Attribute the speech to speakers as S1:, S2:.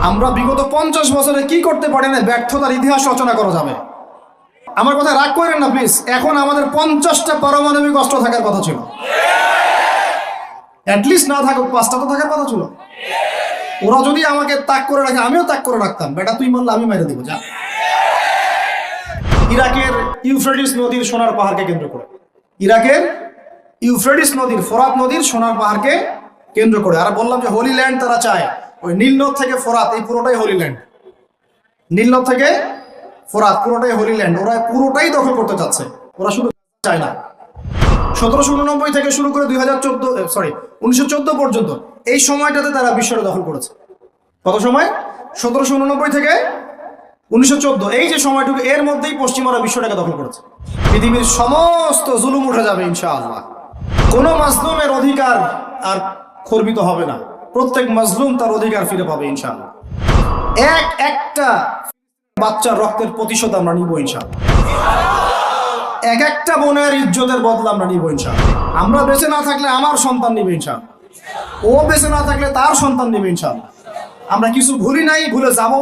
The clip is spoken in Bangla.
S1: আমরা বিগত 50 বছরে কি করতে পারি না, ব্যর্থতার ইতিহাস রচনা করা যাবে। আমার কথা রাগ করেন না প্লিজ। এখন আমাদের 50টা পারমাণবিক অস্ত্র থাকার কথা ছিল, অ্যাটলিস্ট না থাকুক 5টা তো থাকার কথা ছিল। ওরা যদি আমাকে তাক করে রাখে আমিও তাক করে রাখতাম, বেটা তুই মারলে আমি মেরে দেবো যা। ইরাকের ইউফ্রেটিস নদীর সোনার পাহাড়কে কেন্দ্র করে, ইরাকের ইউফ্রেটিস নদীর, ফোরাত নদীর সোনার পাহাড়কে কেন্দ্র করে, আর বললাম যে হোলি ল্যান্ড তারা চায়। ওই নীলনদ থেকে ফোরাত এই পুরোটাই হোলি ল্যান্ড, নীলনদ থেকে ফোরাত পুরোটাই হোলি ল্যান্ড। ওরা পুরোটাই দখল করতে চাচ্ছে, ওরা শুধু চায় না। 1789 থেকে শুরু করে 1914 পর্যন্ত এই সময়টাতে তারা বিশ্বটা দখল করেছে। কত সময়? 1789 থেকে 1914, এই যে সময়টুকু, এর মধ্যেই পশ্চিমারা বিশ্বটাকে দখল করেছে। পৃথিবীর সমস্ত জুলুম উঠে যাবে ইনশাআল্লাহ। কোনো মাজলুমের অধিকার আর খর্বিত হবে না, প্রত্যেক মাজলুম তার অধিকার ফিরে পাবে ইনশাআল্লাহ। একটা বাচ্চার রক্তের প্রতিশোধ আমরা নিব ইনশাআল্লাহ। একটা বোনের ইজ্জতের বদলা আমরা নিব ইনশাআল্লাহ। আমরা বেঁচে না থাকলে আমার সন্তান নিবে ইনশাআল্লাহ, ও বেঁচে না থাকলে তার সন্তান নিবে ইনশাআল্লাহ। আমরা কিছু ভুলি নাই, ভুলে যাবো।